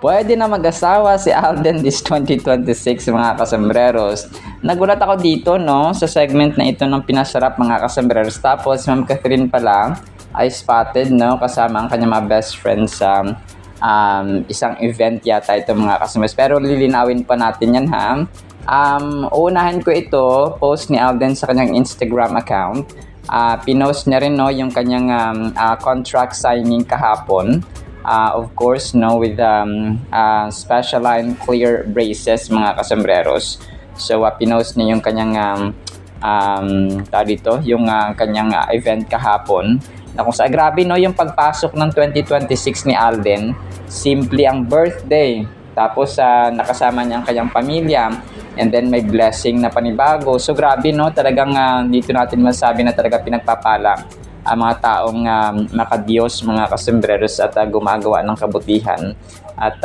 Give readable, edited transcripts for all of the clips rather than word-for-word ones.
Pwede na mag-asawa si Alden this 2026 mga kasambreros. Nagulat ako dito no sa segment na ito ng pinasarap mga kasambreros. Tapos Ma'am Catherine pala ay spotted no kasama ang kanyang mga best friends sa isang event yata ito mga kasambreros. Pero lilinawin pa natin yan ha. Uunahin ko ito, post ni Alden sa kanyang Instagram account. Pinost niya rin no yung kanyang contract signing kahapon. Of course, no, with special line clear braces mga kasambreros. So, pinost niya yung kanyang yung kanyang event kahapon. Na kung sa grabe, no, yung pagpasok ng 2026 ni Alden, simply ang birthday. Tapos, nakasama niya ang kanyang pamilya. And then, may blessing na panibago. So, grabe, no, talagang dito natin masabi na talaga pinagpapala ang mga taong makadiyos mga kasambreros at gumagawa ng kabutihan at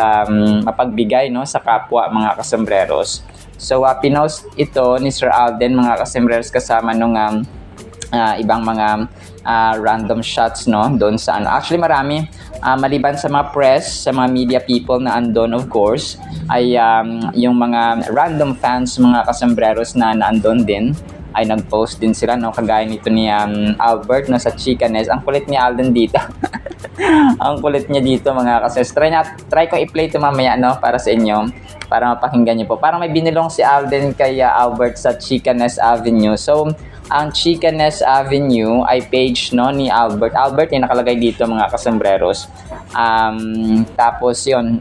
mapagbigay no sa kapwa mga kasambreros. So pinost ito ni Sir Alden mga kasambreros kasama nung ibang mga random shots no doon sa ano. Actually marami maliban sa mga press, sa mga media people na andon of course ay yung mga random fans mga kasambreros na naandon din ay nag-post din sila no kagaya nito ni Albert no sa Chicanes. Ang kulit ni Alden dito. Ang kulit niya dito mga kases. Try ko i-play ito mamaya no para sa inyo para mapakinggan niyo po. Parang may binilong si Alden kay Albert sa Chicanes Avenue. So ang Chicanes Avenue ay page no ni Albert. Albert yung nakalagay dito mga kasambreros. Tapos yun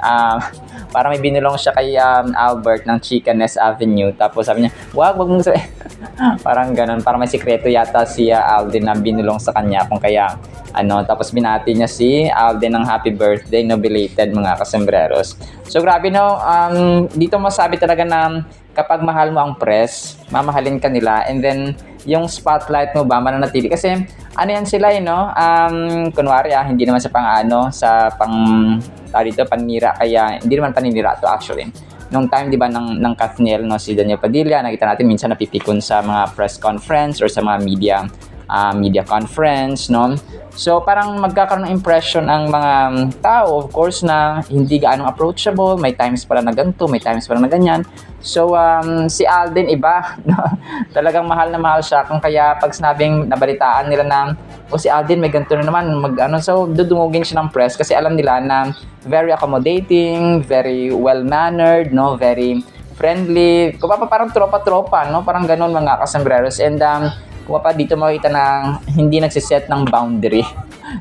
parang may binilong siya kay Albert ng Chicanes Avenue. Tapos sabi niya, wag mong sabihin. Parang ganun, parang may sikreto yata si Alden na binulong sa kanya kung kaya tapos binati niya si Alden ng happy birthday no belated mga kasambreros. So grabe no, dito masabi talaga na kapag mahal mo ang press, mamahalin ka nila and then yung spotlight mo ba mananatili kasi ano yan sila no, kunwari hindi naman sa dito panira kaya hindi naman paninira to actually. Nung time 'di ba ng Kathniel no si Daniel Padilla, nakita natin minsan napipikon sa mga press conference or sa mga media conference no. So parang magkakaroon ng impression ang mga tao of course na hindi gaano approachable, may times pala na ganito, may times pala na ganyan. So si Alden iba no? Talagang mahal na mahal siya kung kaya pag sinabing nabalitaan nila na si Alden may ganito na naman so dudumugin siya ng press kasi alam nila na very accommodating, very well-mannered, no, very friendly. Kung parang tropa-tropa, no, parang ganun mga kasambreros. And kung dito makita na hindi nagsiset ng boundary.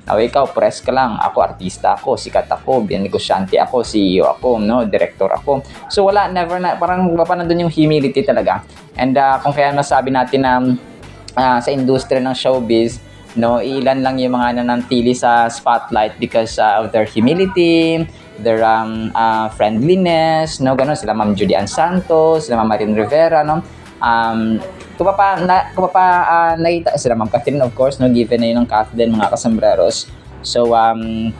Now, ikaw, press ka lang. Ako, artista ako, sikat ako, negosyante ako, CEO ako, no, director ako. So, wala, never na, parang nandun yung humility talaga. And kung kaya masabi natin na sa industriya ng showbiz, no, ilan lang yung mga nananatili sa spotlight because of their humility, their friendliness, no, ganun sila Ma'am Julian Santos, sila Ma'am Marin Rivera, no. Kung nakita sila Ma'am Catherine of course, no, given na yun ng Kathleen mga kasambreros. So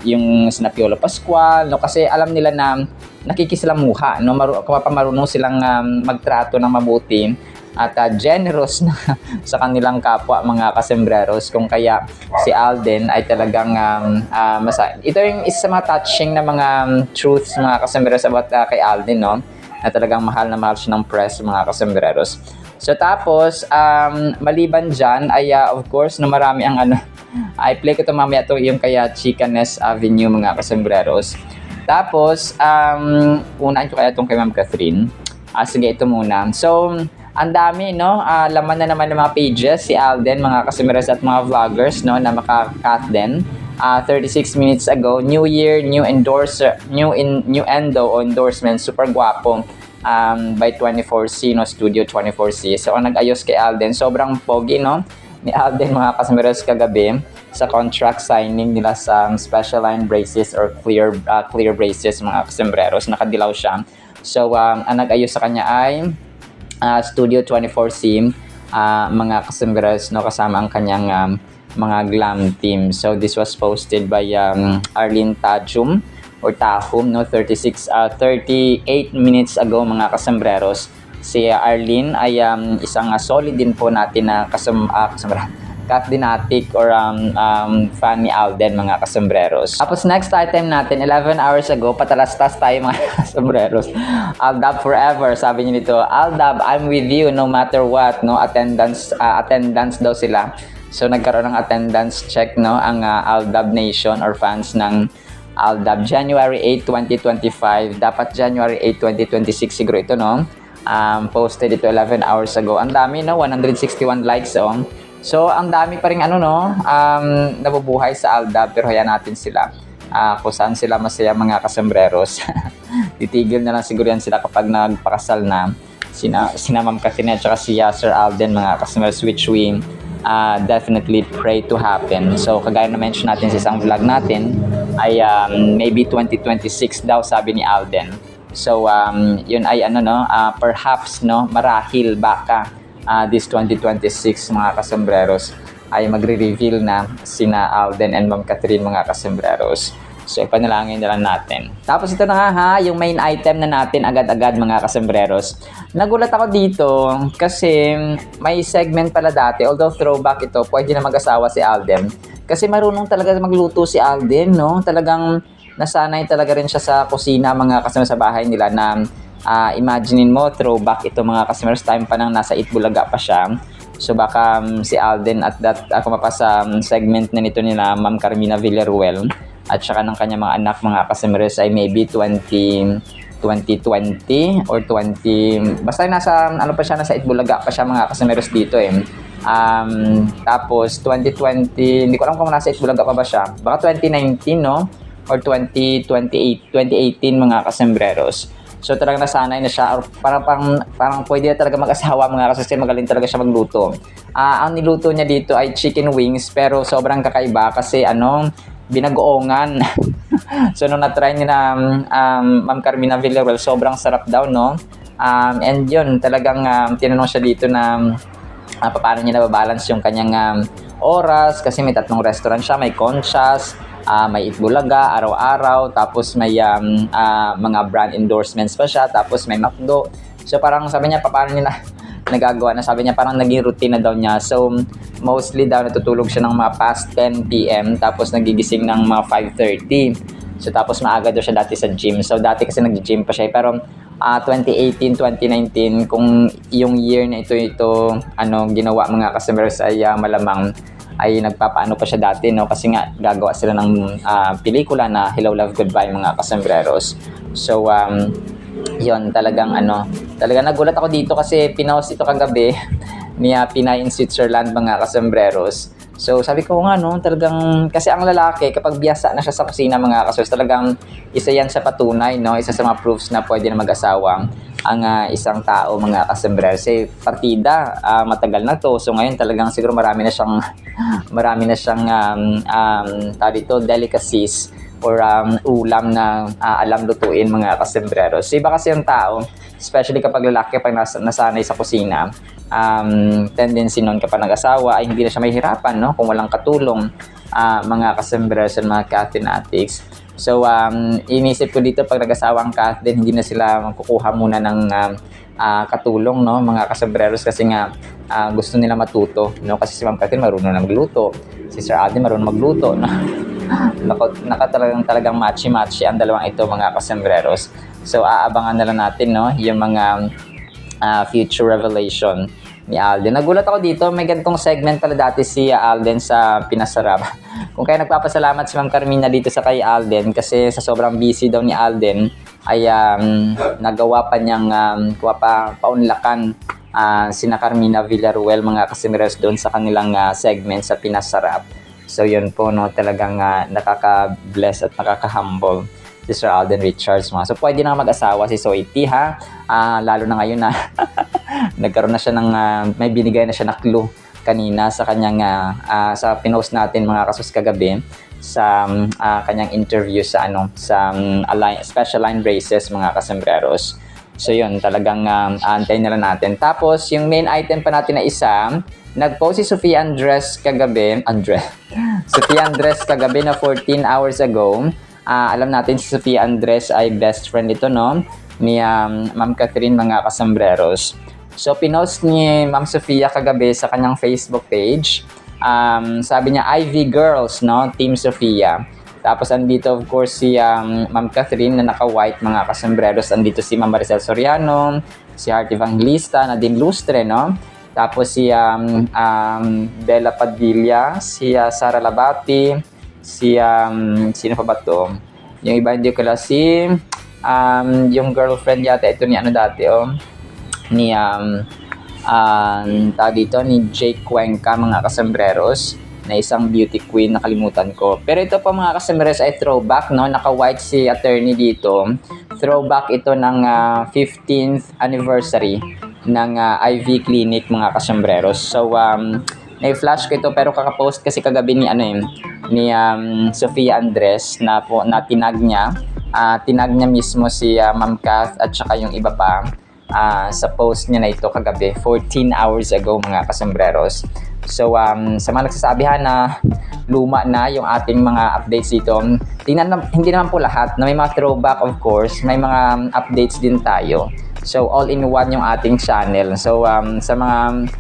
yung sina Piolo Pascual, no, kasi alam nila na nakikisalamuha, no, marunong silang magtrato ng mabuti at generous na sa kanilang kapwa mga kasambreros kung kaya si Alden ay talagang ito yung isa sa mga touching na mga truths mga kasambreros about kay Alden no na talagang mahal na mahal siya ng press mga kasambreros. So tapos maliban dyan ay of course na marami ang ay play ko ito mamaya to yung kaya Chicanes Avenue mga kasambreros. Tapos unahin ko kaya itong kay Ma'am Catherine. Sige ito muna. So ang dami no, laman na naman ng mga pages si Alden mga kasambreros at mga vloggers no na makakat din. 36 minutes ago, new year, new endo o endorsement, super guwapo by 24C no, Studio 24C. So ang nag-ayos kay Alden, sobrang pogi no ni Alden mga kasambreros kagabi sa contract signing nila sa special line braces or clear braces mga kasambreros, nakadilaw siya. So ang nag-ayos sa kanya ay Studio 24C mga kasambreros no kasama ang kanyang mga glam team. So this was posted by Arlene Tajum or Tahum no 38 minutes ago mga kasambreros. Si Arlene ay isang solid din po natin na Kathinatic or fan ni Alden, mga kasombreros. Tapos next item natin, 11 hours ago, patalastas tayo mga kasombreros. Aldab forever, sabi niyo nito. Aldab, I'm with you no matter what, no? Attendance daw sila. So nagkaroon ng attendance check, no, ang Aldab Nation or fans ng Aldab. January 8, 2025. Dapat January 8, 2026 siguro ito, no? Posted ito 11 hours ago. Ang dami, no? 161 likes, oh. So, ang dami pa rin, ano, no? Nabubuhay sa Aldab, pero hayaan natin sila. Kung saan sila masaya, mga kasombreros. Titigil na lang siguro yan sila kapag nagpakasal na. Sina Ma'am Catherine at saka si Sir Alden, mga kasombreros, which we definitely pray to happen. So, kagaya na mention natin sa isang vlog natin, ay maybe 2026 daw, sabi ni Alden. So, yun ay ano, no, perhaps, no, marahil baka this 2026, mga kasombreros, ay magre-reveal na sina Alden and Ma'am Catherine, mga kasombreros. So, ipanalangin na lang natin. Tapos ito na nga, yung main item na natin agad-agad, mga kasombreros. Nagulat ako dito kasi may segment pala dati, although throwback ito, pwede na mag-asawa si Alden. Kasi marunong talaga magluto si Alden, no? Talagang nasanay talaga rin siya sa kusina, mga kasombreros, sa bahay nila na imaginein mo, throwback ito, mga kasombreros, time pa nang nasa Itbulaga pa siya. So baka si Alden at that ako pa sa segment na nito nila Ma'am Carmina Villaruel at saka ng kanyang mga anak, mga kasombreros, ay maybe 2020 or 20, basta nasa ano pa siya, nasa Itbulaga pa siya, mga kasombreros, dito eh. Tapos 2020, hindi ko alam kung nasa Itbulaga pa ba siya, baka 2019, no, or 2018, mga kasombreros. So talagang nasanay na siya, or parang pwede na talaga mag-asawa, mga kasi magaling talaga siya magluto. Ang niluto niya dito ay chicken wings, pero sobrang kakaiba kasi binagoongan. So nung na-try ni na Ma'am Carmina Villaruel, sobrang sarap daw, no? And yun, talagang tinanong siya dito na paano niya nababalance yung kanyang oras, kasi may 3 restaurant siya, may Conchas, may Itbulaga, araw-araw, tapos may mga brand endorsements pa siya, tapos may McDo. So parang sabi niya, paano niya nagagawa na, sabi niya parang naging routine na daw niya. So mostly daw natutulog siya ng mga past 10 p.m. tapos nagigising ng mga 5:30. So tapos maaga daw siya dati sa gym. So dati kasi nag-gym pa siya, pero 2018, 2019, kung yung year na ito ginawa, mga kasombreros, ay malamang ay nagpapaano pa siya dati, no, kasi nga gagawa sila ng pelikula na Hello Love Goodbye, mga kasombreros. So yon, talagang talagang nagulat ako dito kasi pinost ito kagabi ni Pinay in Switzerland, mga kasombreros. So sabi ko nga, no, talagang kasi ang lalaki kapag biyasa na siya sa kusina, mga kasombreros, talagang isa yan sa patunay, no, isa sa mga proofs na pwede na mag-asawa ang isang tao, mga kasombreros. Kasi partida, matagal na to. So ngayon talagang siguro marami na siyang delicacies or ulam na alam lutuin, mga kasombreros. So iba kasi yung tao, especially kapag lalaki, kapag nasanay sa kusina, tendency nun kapag nag-asawa ay hindi na siya mahihirapan, no, kung walang katulong, mga kasombreros at mga Cathinatics. So inisip ko dito, pag nag-asawa ang Cathin, hindi na sila kukuha muna ng katulong, no, mga kasombreros, kasi nga gusto nila matuto, no, kasi si Ma'am Cathin marunong na magluto, si Sir Alden marunong magluto, no. Talagang matchy-matchy ang dalawang ito, mga kasombreros. So aabangan na lang natin, no, yung mga future revelation ni Alden. Nagulat ako dito, may ganitong segment pala dati si Alden sa Pinasarap. Kung kaya nagpapasalamat si Ma'am Carmina dito sa kay Alden, kasi sa sobrang busy daw ni Alden ay nagawa pa niyang paunlakan sina Carmina Villaruel, mga kasombreros, doon sa kanilang segment sa Pinasarap. So yun po, no, talagang nakaka-bless at nakaka-humble si Sir Alden Richards, mga. So pwede na mag-asawa si Soiti, ha, lalo na ngayon na nagkaroon na siya ng may binigay na siya na clue kanina sa kanyang sa pinost natin, mga kasos, kagabi sa kanyang interview sa special line braces, mga kasombreros. So yun, talagang antayin na lang natin. Tapos yung main item pa natin na isa, nag-post si Sofia Andres kagabi na 14 hours ago. Alam natin si Sofia Andres ay best friend ito, no, ni Ma'am Catherine, mga kasombreros. So pinost ni Ma'am Sofia kagabi sa kanyang Facebook page Sabi niya, Ivy Girls, no? Team Sofia. Tapos andito of course si Ma'am Catherine na naka-white mga kasembreros. Andito si Ma'am Maricel Soriano, si Heart Evangelista, Nadine Lustre, no? Tapos si Bella Padilla, si Sara Labati, si sino pa ba to? Yung iba hindi ko kala si yung girlfriend yata ito ni ano dati ni tawag dito ni Jake Cuenca mga kasembreros na isang beauty queen, nakalimutan ko. Pero ito pa mga kasembreros ay throwback, no? Naka-white si attorney dito. Throwback ito ng 15th anniversary ng IV Clinic mga kasembreros. So, na-flash ko ito pero kaka-post kasi kagabi ni Sofia Andres na tinag niya. Tinag niya mismo si Ma'am Kath at saka yung iba pa sa post niya na ito kagabi, 14 hours ago mga kasembreros. So, sa mga nagsasabihan na luma na yung ating mga updates dito, hindi naman po lahat. Na may mga throwback of course, may mga updates din tayo. So, all in one yung ating channel. So, sa mga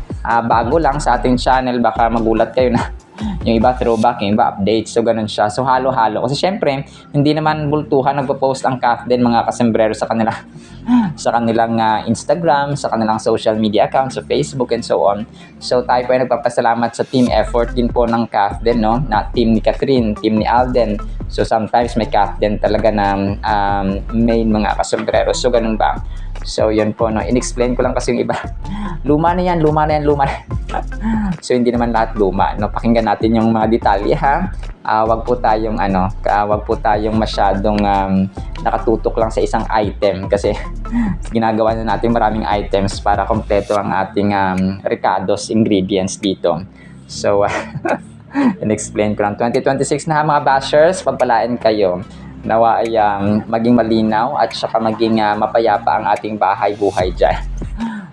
bago lang sa ating channel, baka magulat kayo na yung iba throwback, yung iba updates. So, ganun siya. So, halo-halo. Kasi syempre, hindi naman bultuhan nagpo-post ang Kath din mga kasembrero sa kanilang Instagram, sa kanilang social media accounts, sa Facebook, and so on. So, tayo po ay nagpapasalamat sa team effort din po ng Kath din, no? Na team ni Catherine, team ni Alden. So, sometimes may Kath din talaga na main mga kasembrero. So, ganun ba? So, yun po, no? In-explain ko lang kasi yung iba. Luma na yan. So, hindi naman lahat luma, no? Pakinggan natin yung mga detalye, ha? Wag po tayong masyadong nakatutok lang sa isang item kasi ginagawa na natin maraming items para kompleto ang ating Ricardo's ingredients dito. So, in-explain ko lang. 2026 na, mga bashers, pagpalain kayo. Nawa ay maging malinaw at saka maging mapayapa ang ating bahay-buhay dyan.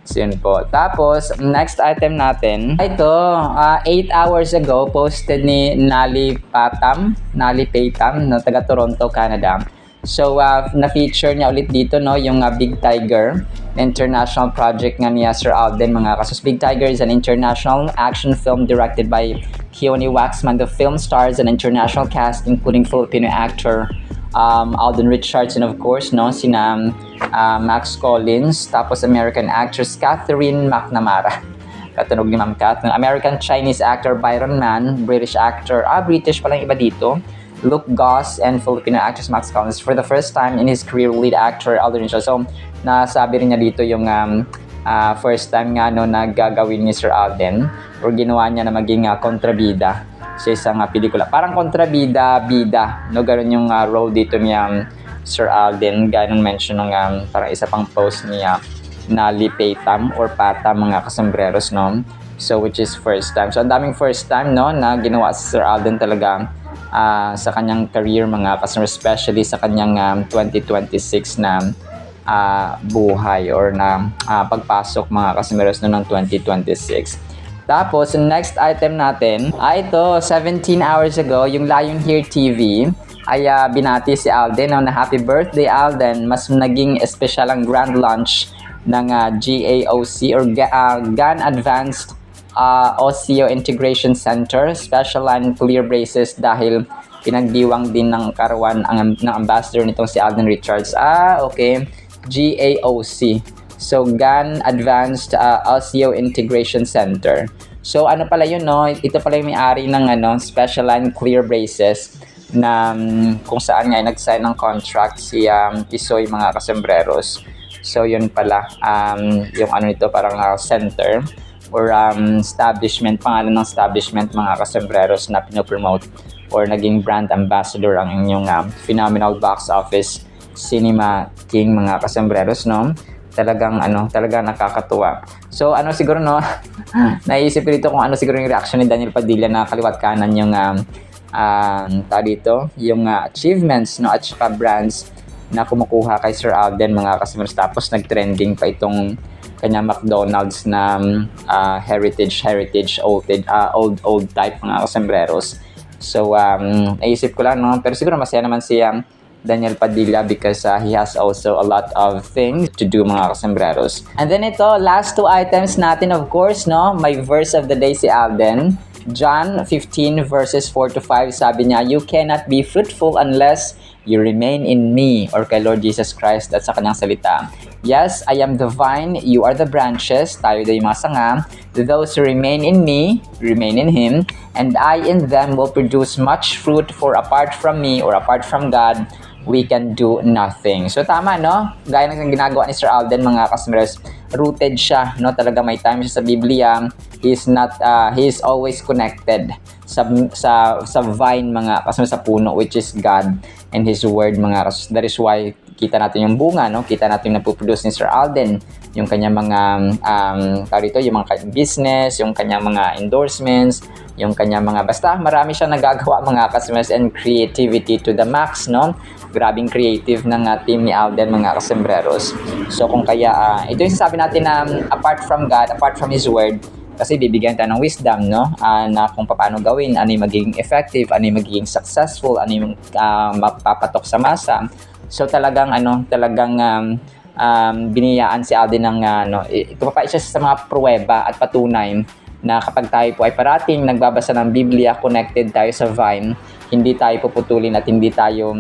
So, yun po. Tapos, next item natin, ito, 8 hours ago, posted ni Nali Paytam, no, taga Toronto, Canada. So, na-feature niya ulit dito, no, yung Big Tiger, international project nga niya Sir Alden, mga kasus. Big Tiger is an international action film directed by Keone Waxman. The film stars an international cast including Filipino actor Alden Richards and of course, no, sina Max Collins, tapos American actress Catherine McNamara. Katunog ni Ma'am Kath. American Chinese actor Byron Mann, British actor, British palang iba dito, Luke Goss, and Filipino actress Max Collins. For the first time in his career, lead actor Alden Richards. So, nasabi rin niya dito yung first time nga no, na gagawin ni Sir Alden or ginawa niya na maging kontrabida sa isang pelikula. Parang kontrabida, no? Ganun yung role dito niya Sir Alden. Ganun mention ng parang isa pang post niya Nali Paytam or Patam mga kasembreros, no? So, which is first time. So, ang daming first time, no, na ginawa si Sir Alden talaga sa kanyang career mga kasembreros, especially sa kanyang 2026 na buhay or na pagpasok mga kasembreros no, ng 2026. Tapos, next item natin ay ito, 17 hours ago, yung Lion Here TV ay binati si Alden na happy birthday Alden. Mas naging espesyal ang grand launch ng GAOC or GAN Advanced Oseo Integration Center, special line clear braces dahil pinagdiwang din ng karawan ng ambassador nitong si Alden Richards. Okay, GAOC. So, GAN Advanced Oseo Integration Center. So, ano pala yun, no? Ito pala yung may-ari ng special line clear braces na kung saan nga nag-sign ng contract si Isoy mga kasembreros. So, yun pala. Yung nito parang center or establishment, pangalan ng establishment mga kasembreros na pinopromote or naging brand ambassador ang inyong phenomenal box office cinema king mga kasembreros, no? Talagang nakakatuwa. So siguro no, naisip ko dito kung siguro yung reaction ni Daniel Padilla na kaliwat kanan yung yung achievements, no, at saka brands na kumukuha kay Sir Alden mga kasembreros. Tapos nag-trending pa itong kanya McDonald's na heritage old type mga kasembreros. So naisip ko lang, no, pero siguro masaya naman si Daniel Padilla because he has also a lot of things to do mga kasembreros. And then ito, last two items natin of course, no, may verse of the day si Alden. John 15 verses 4 to 5, sabi niya, you cannot be fruitful unless you remain in me, or kay Lord Jesus Christ at sa kanyang salita. Yes, I am the vine, you are the branches, tayo daw yung mga sanga. Those who remain in me, remain in Him, and I in them will produce much fruit, for apart from me, or apart from God, we can do nothing. So tama, no? Gaya ng ginagawa ni Sir Alden, mga customers, rooted siya, no? Talaga may time siya sa Biblia. He is always connected sa vine, mga customers, sa puno, which is God and His Word, mga customers. That is why kita natin yung bunga, no? Kita natin yung napuproduce ni Sir Alden, yung kanya mga yung mga business, yung kanya mga endorsements, yung kanya mga, basta marami siyang nagagawa, mga customers, and creativity to the max, no? Grabing creative ng team ni Alden, mga kasembreros. So kung kaya, ito yung sasabi natin na apart from God, apart from His Word, kasi bibigyan tayo ng wisdom, no? Na kung paano gawin, ano yung magiging effective, ano yung magiging successful, ano yung mapapatok sa masa. So talagang biniyaan si Alden ng ipapait siya sa mga pruweba at patunay na kapag tayo po ay parating nagbabasa ng Biblia, connected tayo sa vine, hindi tayo puputulin at hindi tayo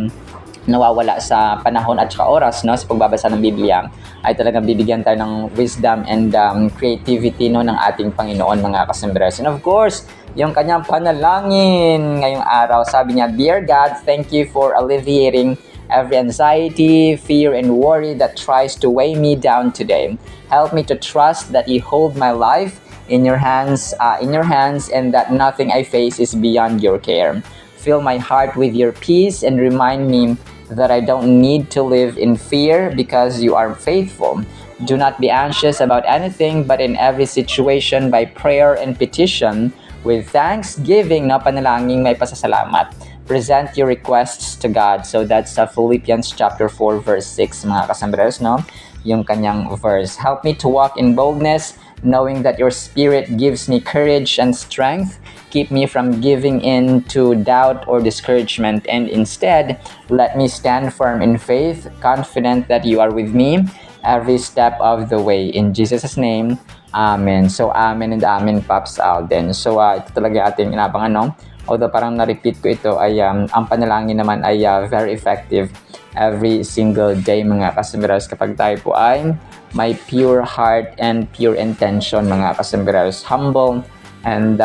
nawawala sa panahon at saka oras, no, sa pagbabasa ng Biblia, ay talagang bibigyan tayo ng wisdom and creativity, no, ng ating Panginoon, mga kasembreros. And of course, yung kanyang panalangin ngayong araw, sabi niya, Dear God, thank you for alleviating every anxiety, fear, and worry that tries to weigh me down today. Help me to trust that you hold my life in your hands, and that nothing I face is beyond your care. Fill my heart with your peace and remind me that I don't need to live in fear because you are faithful. Do not be anxious about anything, but in every situation by prayer and petition, with thanksgiving, na panalangin may pasasalamat, present your requests to God. So that's Philippians chapter 4 verse 6, mga kasambreros, no? Yung kanyang verse. Help me to walk in boldness, knowing that your Spirit gives me courage and strength. Keep me from giving in to doubt or discouragement, and instead, let me stand firm in faith, confident that you are with me every step of the way. In Jesus' name, Amen. So, Amen and Amen, Pops Alden. So, ito talaga ating inabangan, no? Although parang na-repeat ko ito, ay ang panalangin naman ay very effective every single day, mga kasembreros, kapag tayo po ay may pure heart and pure intention, mga kasembreros. Humble and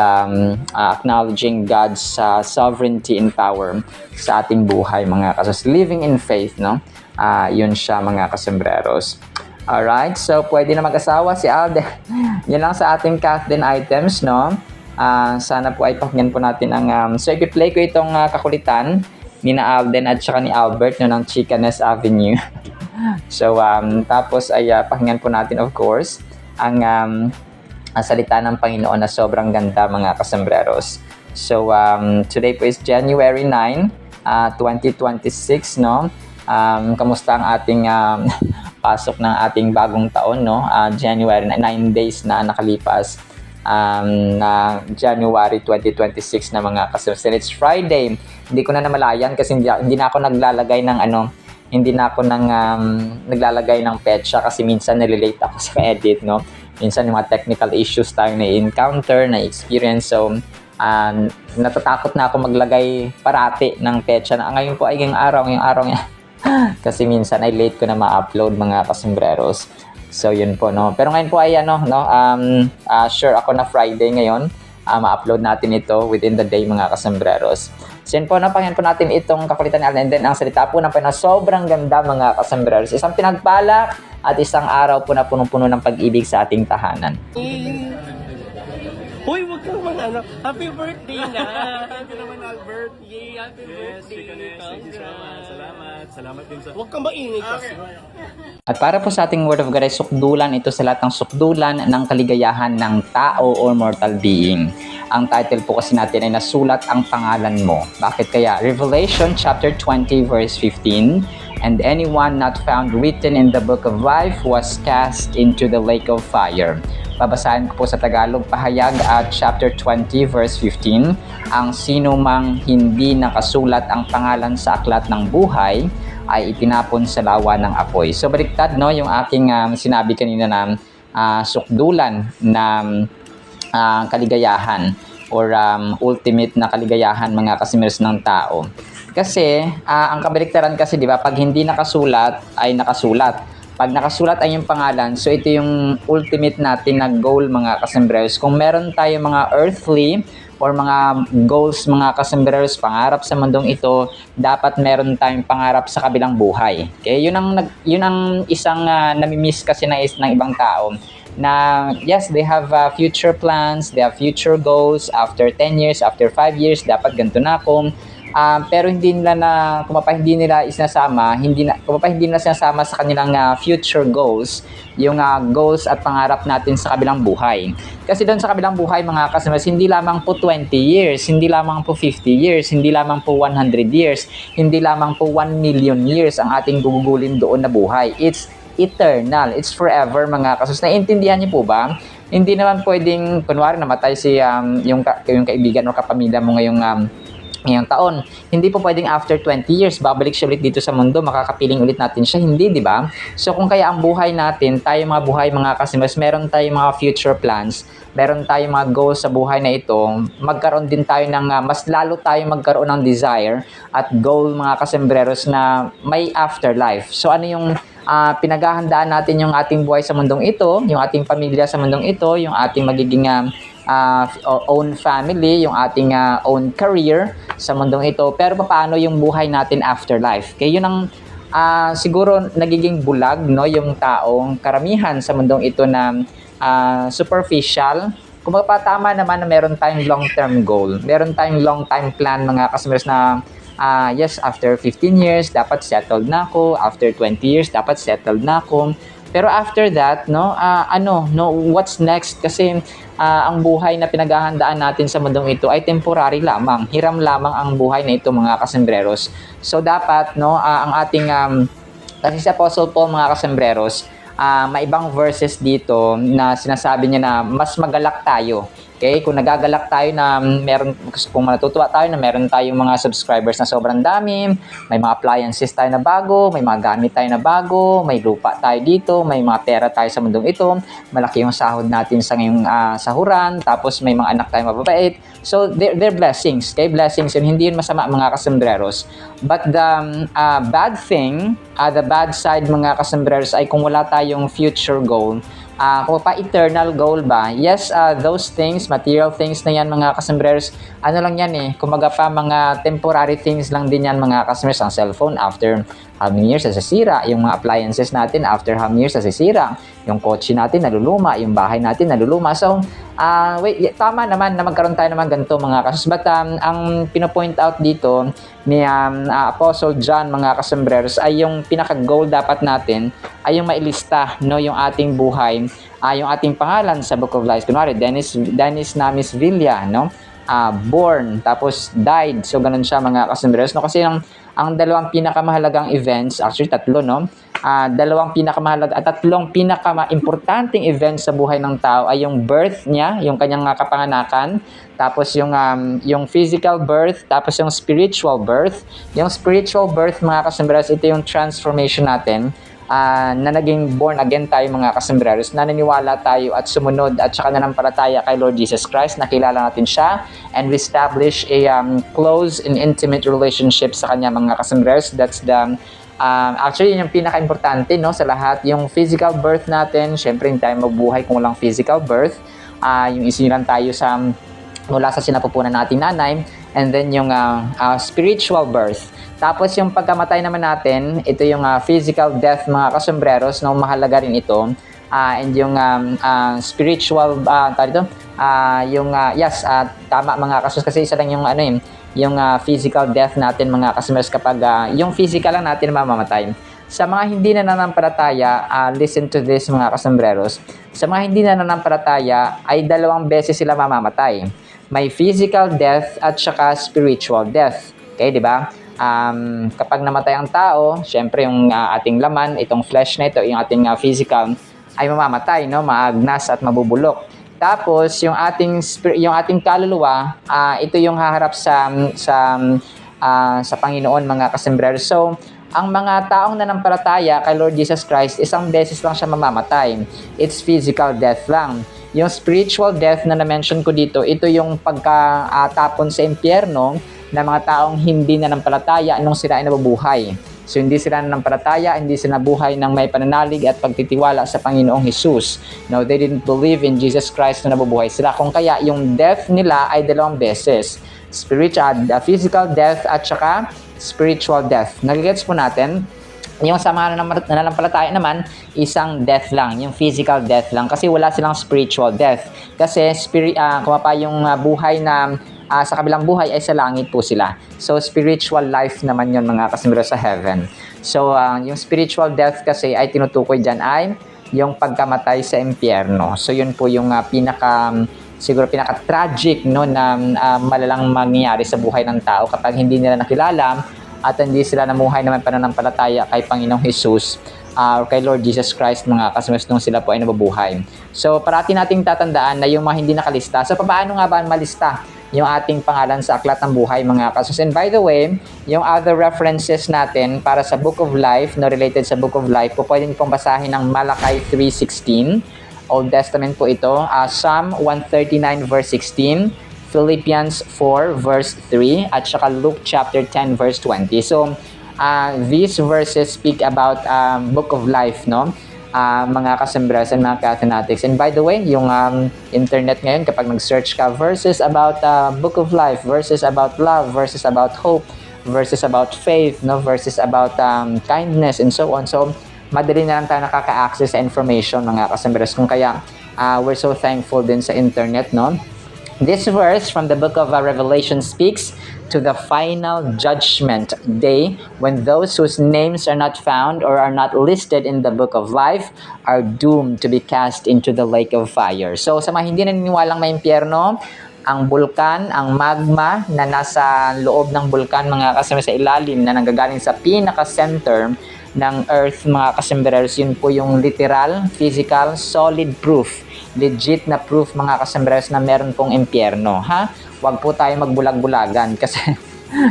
acknowledging God's sovereignty and power sa ating buhay, mga kasos. Living in faith, no? Yun siya, mga kasembreros. Alright, so pwede na mag-asawa si Alden. Yun lang sa ating Kathleen items, no? Sana po ay pakinggan po natin ang so i-play ko itong kakulitan ni na Alden at saka ni Albert, no, ng Chicanes Avenue. So tapos ay pakinggan po natin, of course, ang salita ng Panginoon na sobrang ganda, mga kasembreros. So today po is January 9, 2026, no? Kamusta ang ating pasok ng ating bagong taon, no? January, 9 days na nakalipas na January 2026 na, mga kasembreros. And it's Friday. Hindi ko na namalayan kasi hindi na ako naglalagay ng naglalagay ng petsa kasi minsan nalilate ako sa edit, no? Minsan yung mga technical issues tayo na-encounter, na-experience. So, natatakot na ako maglagay parati ng petsa na ngayon po ay ngayong araw niya. Kasi minsan ay late ko na ma-upload, mga kasembreros. So, yun po, no? Pero ngayon po ay sure ako na Friday ngayon. Ma-upload natin ito within the day, mga kasembreros. So, yun po, napakinggan po natin itong kakulitan ni Alden. And then, ang salita po ng Panginoon, sobrang ganda, mga kasembreros. Isang pinagpala at isang araw po na punong-puno ng pag-ibig sa ating tahanan. Hoy, wag kang happy birthday na! Thank you naman, Albert. Yay, happy birthday. Thank you so much. Salamat din sa... Huwag kang maingay kasi. At para po sa ating Word of God ay sukdulan ito sa lahat ng sukdulan ng kaligayahan ng tao or mortal being. Ang title po kasi natin ay Nasulat ang Pangalan Mo. Bakit kaya? Revelation chapter 20 verse 15, and anyone not found written in the book of life was cast into the lake of fire. Babasahin ko po sa Tagalog, pahayag at chapter 20 verse 15, ang sino mang hindi nakasulat ang pangalan sa aklat ng buhay ay itinapon sa lawa ng apoy. So baliktad, no, yung aking sinabi kanina na sukdulan na kaligayahan. or ultimate na kaligayahan mga kasingers ng tao. Kasi ang kabaliktaran kasi 'di ba, pag hindi nakasulat ay nakasulat. Pag nakasulat ay yung pangalan, so ito yung ultimate natin na goal mga kasembreros. Kung meron tayo mga earthly or mga goals mga kasembreros, pangarap sa mundong ito, dapat meron tayong pangarap sa kabilang buhay. Okay? Yun ang isang nami-miss kasi ng ibang tao. Na yes, they have future plans, they have future goals, after 10 years, after 5 years, dapat ganito na ako. Pero hindi nila hindi nila sinasama sa kanilang future goals, yung goals at pangarap natin sa kabilang buhay. Kasi doon sa kabilang buhay mga kasama, hindi lamang po 20 years, hindi lamang po 50 years, hindi lamang po 100 years, hindi lamang po 1 million years ang ating gugugulin doon na buhay. It's eternal, it's forever mga kasus. Naiintindihan niyo po ba? Hindi naman pwedeng kunwari namatay si yung kaibigan o kapamilya mo ngayong taon. Hindi po pwedeng after 20 years, babalik siya ulit dito sa mundo, makakapiling ulit natin siya. Hindi, di ba? So kung kaya ang buhay natin, tayo mga kasimas, meron tayong mga future plans, meron tayong mga goals sa buhay na ito, magkaroon din tayo ng, mas lalo tayo magkaroon ng desire at goal mga kasembreros na may afterlife. So ano yung pinaghahandaan natin yung ating buhay sa mundong ito, yung ating pamilya sa mundong ito, yung ating magiging own family, yung ating own career sa mundong ito. Pero paano yung buhay natin after life? Kaya yun ang siguro nagiging bulag, no, yung taong karamihan sa mundong ito na superficial. Kung tama naman na meron tayong long-term goal, meron tayong long-time plan mga customers na yes, after 15 years, dapat settled na ako. After 20 years, dapat settled na ako. Pero after that, what's next? Kasi ang buhay na pinaghahandaan natin sa mundong ito ay temporary lamang. Hiram lamang ang buhay na ito, mga kasembreros. So dapat, ang ating, kasi si Apostle Paul, mga kasembreros, may ibang verses dito na sinasabi niya na mas magalak tayo. Okay, kung nagagalak tayo na kung natutuwa tayo na meron tayong mga subscribers na sobrang dami, may mga appliances tayo na bago, may mga gamit tayo na bago, may lupa tayo dito, may mga pera tayo sa mundong ito, malaki yung sahod natin sa ngayong sahuran, tapos may mga anak tayo mababait. So, they're blessings. Okay, blessings yun. Hindi yun masama mga kasembreros. But the bad thing, the bad side mga kasembreros ay kung wala tayong future goal, kung pa eternal goal ba, yes, those things, material things na yan mga kasembreros, ano lang yan kumaga pa mga temporary things lang din yan mga kasembreros. Ang cellphone, after how many years nasisira, yung mga appliances natin, after how many years nasisira, yung kotse natin naluluma, yung bahay natin naluluma. So, tama naman na magkaroon tayo naman ganito mga kasus. But ang pinopoint out dito ni Apostle John mga kasembreros ay yung pinaka-goal dapat natin ay yung mailista, yung ating buhay, yung ating pangalan sa Book of Life. Kunwari, Dennis Namis Villa, born, tapos died. So, ganun siya mga kasembreros. Kasi ang dalawang pinakamahalagang events, actually tatlo, tatlong pinaka-importanting events sa buhay ng tao ay yung birth niya, yung kanyang kapanganakan, tapos yung physical birth, tapos yung spiritual birth. Yung spiritual birth mga kasembreros, ito yung transformation natin, na naging born again tayo mga kasembreros, na naniwala tayo at sumunod at saka nanampalataya kay Lord Jesus Christ, nakilala natin siya, and we establish a close and intimate relationship sa kanya mga kasembreros. That's the actually yun yung pinaka-importante sa lahat. Yung physical birth natin, syempre hindi tayo mabuhay kung walang physical birth. Yung isinilang tayo mula sa sinapupunan nating nanay, and then yung spiritual birth. Tapos yung pagkamatay naman natin, ito yung physical death mga kasembreros, mahalaga rin ito. And yung spiritual, tama mga kasus, kasi isa lang yung yung physical death natin mga kasembreros, kapag yung physical lang natin mamamatay. Sa mga hindi nananampalataya, listen to this mga kasembreros, sa mga hindi nananampalataya ay 2 beses sila mamamatay. May physical death at saka spiritual death. Okay, di ba? Kapag namatay ang tao, syempre yung ating laman, itong flesh na ito, yung ating physical, ay mamamatay, maagnas at mabubulok. Tapos yung ating kaluluwa, ito yung haharap sa Panginoon mga kasembreros. So, Ang mga taong nanampalataya kay Lord Jesus Christ, isang beses lang siya mamamatay. It's physical death lang. Yung spiritual death na na-mention ko dito, ito yung pagkatapon sa impyerno na mga taong hindi nanampalataya nung sila ay nabubuhay. So hindi sila nanampalataya, hindi sila nabuhay ng may pananalig at pagtitiwala sa Panginoong Jesus. No, they didn't believe in Jesus Christ na nabubuhay sila. Kung kaya yung death nila ay dalawang beses. Physical death at saka spiritual death. Nagigets po natin? Yung sa mga nanampalataya naman, isang death lang, yung physical death lang. Kasi wala silang spiritual death. Kasi yung buhay na sa kabilang buhay ay sa langit po sila. So, spiritual life naman yun mga kasimero sa heaven. So, yung spiritual death kasi ay tinutukoy dyan ay yung pagkamatay sa impyerno. So, yun po yung siguro pinaka-tragic no, na malalang mangyayari sa buhay ng tao kapag hindi nila nakilala at hindi sila namuhay naman pananampalataya kay Panginoong Jesus or kay Lord Jesus Christ mga kasimero nung sila po ay nabubuhay. So, parati nating tatandaan na yung mga hindi nakalista. So, paano nga ba malista yung ating pangalan sa Aklat ng Buhay mga kasus. And by the way, yung other references natin para sa Book of Life, no, related sa Book of Life, po pwede pong basahin ng Malachi 3:16. Old Testament po ito. Psalm 139 verse 16, Philippians 4 verse 3, at saka Luke chapter 10 verse 20. So, these verses speak about Book of Life, no? Mga kasembres and mga kathanatics. And by the way, yung internet ngayon, kapag nag-search ka, verses about Book of Life, verses about love, verses about hope, verses about faith, no, verses about kindness, and so on. So, madali na lang tayo nakaka-access sa information, mga kasembres. Kung kaya, we're so thankful din sa internet, no? This verse from the book of Revelation speaks to the final judgment day when those whose names are not found or are not listed in the book of life are doomed to be cast into the lake of fire. So sa mga hindi naniniwalang may impyerno, ang bulkan, ang magma na nasa loob ng bulkan, mga kasama sa ilalim na nanggagaling sa pinaka-center ng earth, mga kasembereros, yun po yung literal, physical, solid proof, legit na proof mga kasembereros na meron pong impyerno, ha? Huwag po tayo magbulag-bulagan kasi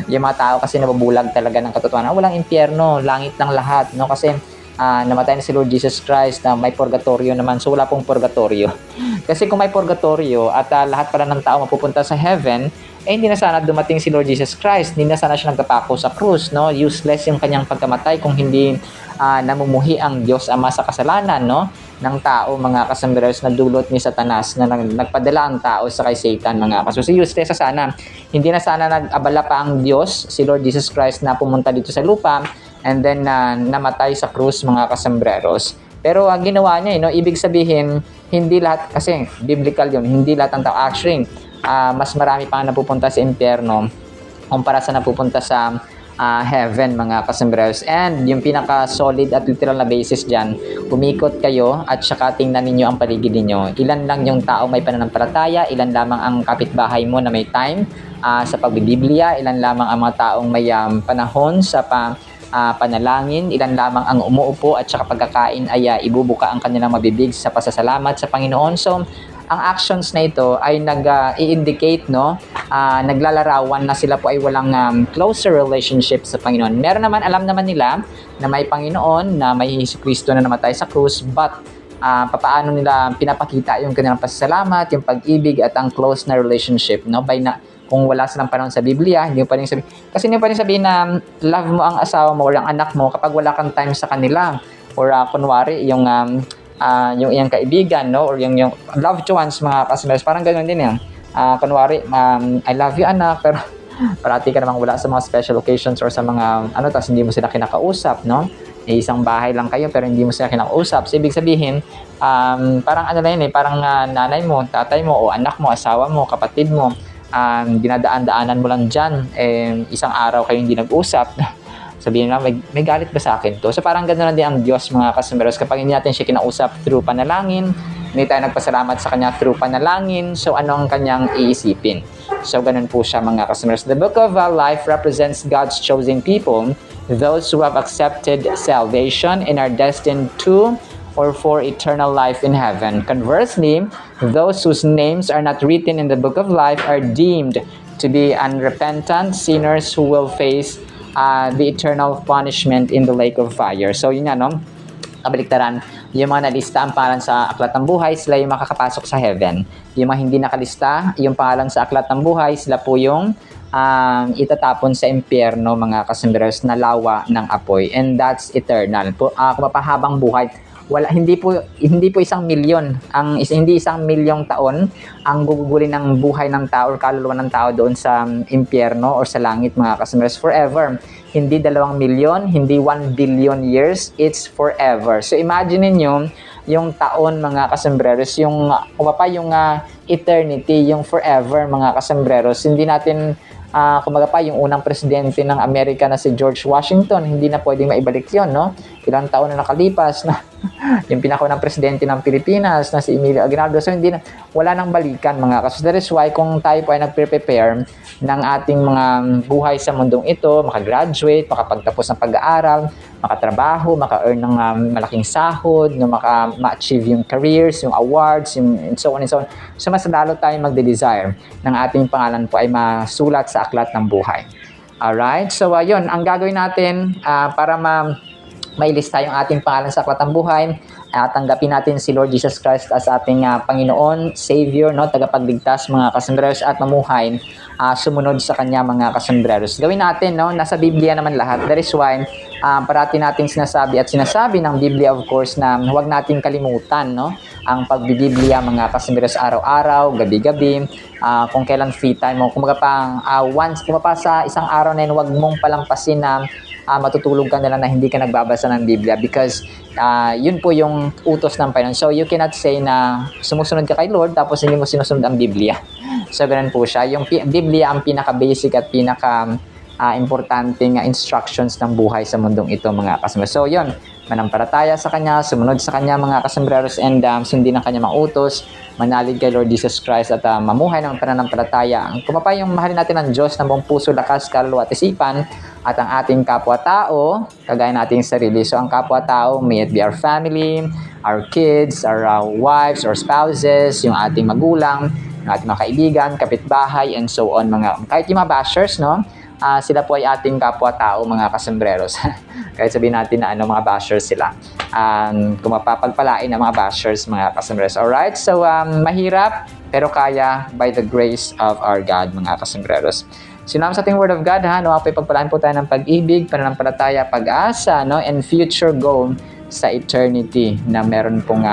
yung mga tao kasi nababulag talaga ng katotohanan. Walang impyerno, langit lang lahat, no? Kasi namatay na si Lord Jesus Christ na may purgatorio naman, so wala pong purgatorio. Kasi kung may purgatorio at lahat pala ng tao mapupunta sa heaven, hindi na sana dumating si Lord Jesus Christ, hindi na sana siya nagkapako sa krus, no? Useless yung kanyang pagkamatay kung hindi namumuhi ang Diyos Ama sa kasalanan, no, ng tao, mga kasamberos, na dulot ni Satanas na nagpadala ang tao sa kay Satan, mga kasus. Useless na sana. Hindi na sana nag-abala pa ang Diyos, si Lord Jesus Christ, na pumunta dito sa lupa and then namatay sa krus, mga kasambreros. Pero ginawa niya, no, ibig sabihin, hindi lahat, kasi biblical yun, hindi lahat ng tao. Actually, mas marami pa napupunta sa impyerno kumpara sa napupunta sa heaven, mga kasembreros. And yung pinaka-solid at literal na basis dyan, umikot kayo at saka tingnan ninyo ang paligid ninyo. Ilan lang yung tao may pananampalataya, ilan lamang ang kapitbahay mo na may time sa pagbibiblia, ilan lamang ang mga taong may panahon sa panalangin, ilan lamang ang umuupo at saka pagkakain ay ibubuka ang kanilang mabibig sa pasasalamat sa Panginoon. So, ang actions na ito ay nag-i-indicate, no, naglalarawan na sila po ay walang closer relationship sa Panginoon. Meron naman, alam naman nila na may Panginoon, na may Jesucristo na namatay sa krus, but papaano nila pinapakita yung kanilang pasasalamat, yung pag-ibig at ang close na relationship, no, kung wala silang panahon sa Biblia, hindi mo pa rin sabihin. Kasi hindi mo pa rin sabihin na love mo ang asawa mo or ang anak mo kapag wala kang time sa kanila. Or kunwari, yung iyong kaibigan, no, or yung loved ones, mga kasimers, parang ganoon din yan. Kunwari, I love you anak, pero parati ka namang wala sa mga special occasions or sa mga tapos hindi mo sila kinakausap, no? Isang bahay lang kayo pero hindi mo sila kinakausap. So, ibig sabihin, parang parang nanay mo, tatay mo, o anak mo, asawa mo, kapatid mo, dinadaan-daanan mo lang dyan, isang araw kayo hindi nag-usap. Sabihin na, may galit ba sa akin to? So parang gano'n din ang Diyos, mga kasamberos. Kapag hindi natin siya kinausap through panalangin, hindi tayo nagpasalamat sa Kanya through panalangin, so ano ang Kanyang iisipin? So ganun po siya, mga kasamberos. The book of life represents God's chosen people, those who have accepted salvation and are destined to or for eternal life in heaven. Conversely, those whose names are not written in the book of life are deemed to be unrepentant sinners who will face the eternal punishment in the lake of fire. So yun nga, no? Kabaliktaran, yung mga nalista ang pangalan sa aklat ng buhay, sila yung makakapasok sa heaven. Yung mga hindi nakalista, yung pangalan sa aklat ng buhay, sila po yung itatapon sa impyerno, mga kasimberos, na lawa ng apoy. And that's eternal. Kung mapahabang buhay, hindi po 1 milyon, hindi 1 milyong taon ang gugugulin ng buhay ng tao or kaluluwa ng tao doon sa impyerno or sa langit, mga kasimberos, forever. Hindi 2 milyon, hindi 1 billion years, it's forever. So imagine niyo yung taon, mga kasombreros, yung eternity, yung forever, mga kasombreros. Hindi natin yung unang presidente ng Amerika na si George Washington, hindi na pwedeng maibalik yun, no? Ilang taon na nakalipas na yung pinakaunang presidente ng Pilipinas na si Emilio Aguinaldo. So wala nang balikan, mga kasos. That is why kung tayo po ay nagprepare ng ating mga buhay sa mundong ito, makagraduate, makapagtapos ng pag-aaral, makatrabaho, maka-earn ng malaking sahod, no, ma-achieve yung careers, yung awards, yung and so on and so on. So mas lalo tayong magde-desire ng ating pangalan po ay masulat sa aklat ng buhay. Alright? So yun, ang gagawin natin para mailista yung ating pangalan sa aklat ng buhay, tanggapin natin si Lord Jesus Christ as ating Panginoon, Savior, no, tagapagligtas, mga kasombreros, at mamuhay sumunod sa Kanya, mga kasombreros. Gawin natin, no, nasa Biblia naman lahat. That is why parati nating sinasabi ng Biblia, of course, na huwag nating kalimutan, no, ang pagbibiblia, mga kasombreros, araw-araw, gabi-gabi, kung kailan free time mo. Kung once sa isang araw na yun, huwag mong palampasin na matutulog ka na lang na hindi ka nagbabasa ng Biblia, because yun po yung utos ng Panginoon. So you cannot say na sumusunod ka kay Lord tapos hindi mo sinusunod ang Biblia. So ganun po siya. Yung Biblia ang pinaka-basic at importanteng instructions ng buhay sa mundong ito, mga kasombreros. So yun, manampalataya sa Kanya, sumunod sa Kanya, mga kasombreros, and sundin ang Kanya mga utos, manalig kay Lord Jesus Christ, at mamuhay ng pananampalataya. Kung yung mahalin natin ang Diyos ng buong puso, lakas, kaluluwa at isipan, at ang ating kapwa-tao, kagaya nating sarili. So ang kapwa-tao, may it be our family, our kids, our wives, or spouses, yung ating magulang, yung ating mga kaibigan, kapitbahay, and so on. Kahit yung mga bashers, no? Sila po ay ating kapwa-tao, mga kasombreros. Kahit sabihin natin na mga bashers sila. Kung mapapagpalain ng mga bashers, mga kasombreros. Alright? So, mahirap, pero kaya by the grace of our God, mga kasombreros. Sinama sa ating Word of God, nawa po ipagpalaan po tayo ng pag-ibig, pananampalataya, pag-asa, no? And future goal sa eternity na meron pong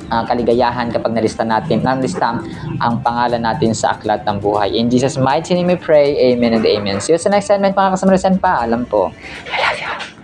kaligayahan kapag nalista ang pangalan natin sa aklat ng buhay. In Jesus' mighty name we pray, amen and amen. See you sa next segment, mga kasombreros, and paalam po. I love you.